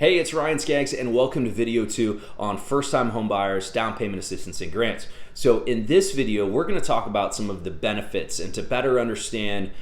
Hey, it's Ryan Skaggs, and welcome to video 2 on first-time homebuyers, down payment assistance, and grants. So in this video, we're going to talk about some of the benefits and to better understand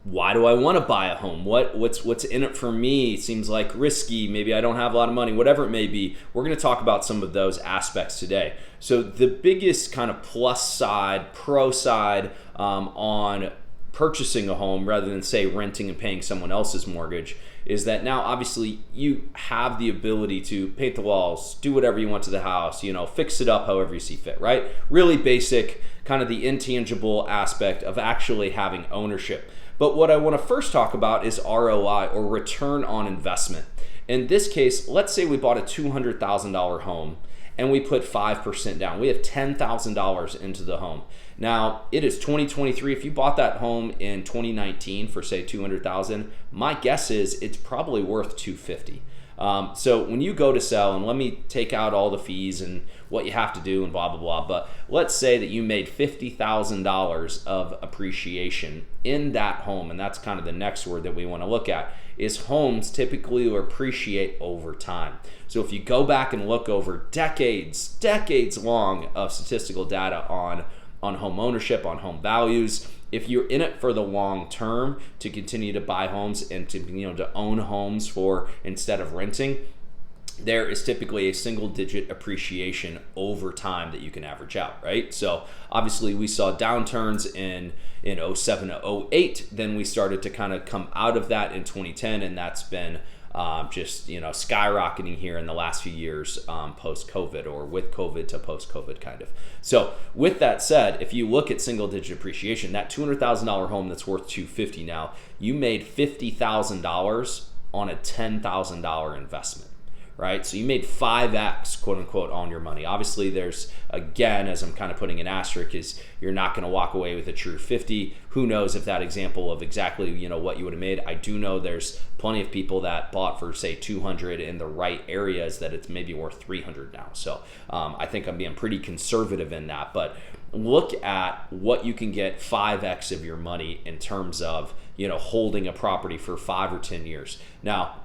why do I want to buy a home? What's in it for me? It seems like risky. Maybe I don't have a lot of money, whatever it may be. We're going to talk about some of those aspects today. So the biggest kind of plus side, pro side on purchasing a home rather than say renting and paying someone else's mortgage is that now obviously you have the ability to paint the walls, do whatever you want to the house, fix it up however you see fit, right? Really basic, kind of the intangible aspect of actually having ownership. But what I want to first talk about is ROI, or return on investment. In this case, let's say we bought a $200,000 home and we put 5% down. We have $10,000 into the home. Now, it is 2023. If you bought that home in 2019 for say $200,000, my guess is it's probably worth $250,000. So when you go to sell, and let me take out all the fees and what you have to do and blah, blah, blah, but let's say that you made $50,000 of appreciation in that home, and that's kind of the next word that we want to look at, is homes typically appreciate over time. So if you go back and look over decades long of statistical data on home ownership, on home values, if you're in it for the long term to continue to buy homes and to own homes for instead of renting, there is typically a single digit appreciation over time that you can average out, right? So obviously we saw downturns in 07 to 08, then we started to kind of come out of that in 2010, and that's been just skyrocketing here in the last few years post-COVID, or with COVID to post-COVID kind of. So with that said, if you look at single digit appreciation, that $200,000 home that's worth $250,000 now, you made $50,000 on a $10,000 investment. Right? So you made 5x, quote unquote, on your money. Obviously there's, again, as I'm kind of putting an asterisk, is you're not going to walk away with a true 50. Who knows if that example of exactly, what you would have made. I do know there's plenty of people that bought for say 200 in the right areas that it's maybe worth 300 now. So I think I'm being pretty conservative in that, but look at what you can get 5x of your money in terms of, holding a property for 5 or 10 years. Now,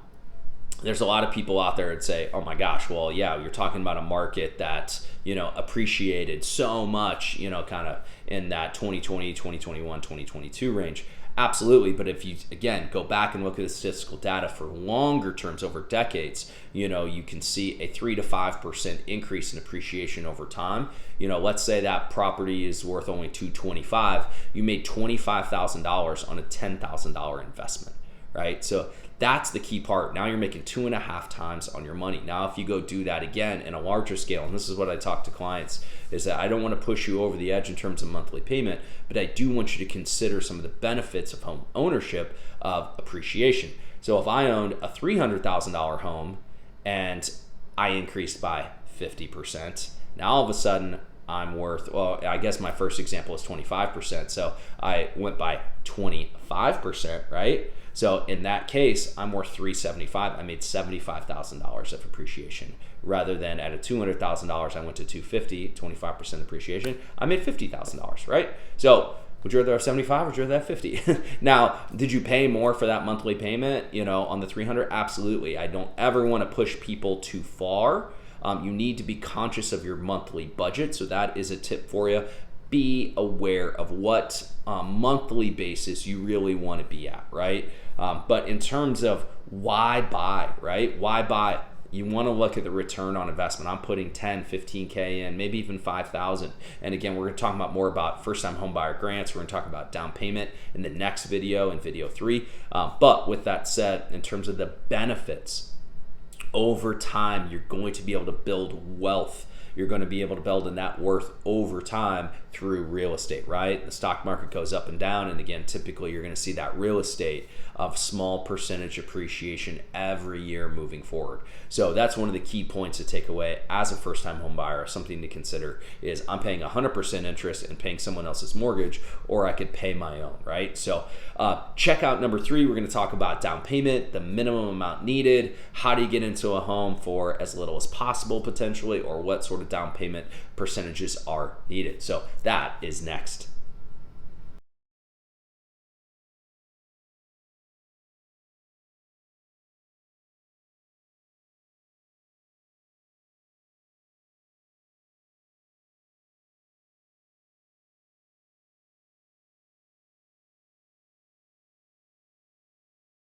there's a lot of people out there that say, oh my gosh, well, yeah, you're talking about a market that, appreciated so much, kind of in that 2020, 2021, 2022 range. Absolutely. But if you, again, go back and look at the statistical data for longer terms over decades, you can see a 3 to 5% increase in appreciation over time. Let's say that property is worth only $225,000. You made $25,000 on a $10,000 investment, right? So that's the key part. Now you're making 2.5 times on your money. Now, if you go do that again in a larger scale, and this is what I talk to clients, is that I don't want to push you over the edge in terms of monthly payment, but I do want you to consider some of the benefits of home ownership of appreciation. So if I owned a $300,000 home and I increased by 50%, now all of a sudden I'm worth, well, I guess my first example is 25%. So I went by 25%, right? So in that case, I'm worth $375,000. I made $75,000 of appreciation, rather than at a $200,000, I went to $250,000, 25% appreciation. I made $50,000, right? So would you rather have 75 or would you rather have 50? Now, did you pay more for that monthly payment, on the 300? Absolutely. I don't ever want to push people too far. You need to be conscious of your monthly budget. So that is a tip for you. Be aware of what monthly basis you really want to be at, right? But in terms of why buy, right? Why buy? You want to look at the return on investment. I'm putting 10, 15K in, maybe even 5,000. And again, we're going to talk about more about first-time homebuyer grants. We're going to talk about down payment in the next video, in video 3. But with that said, in terms of the benefits, over time, you're going to be able to build wealth. You're going to be able to build a net worth over time through real estate, right? The stock market goes up and down, and again, typically you're going to see that real estate of small percentage appreciation every year moving forward. So that's one of the key points to take away as a first-time home buyer. Something to consider is I'm paying 100% interest and paying someone else's mortgage, or I could pay my own, right? So check out number 3. We're going to talk about down payment, the minimum amount needed, how do you get into a home for as little as possible potentially, or what sort of down payment percentages are needed. So that is next.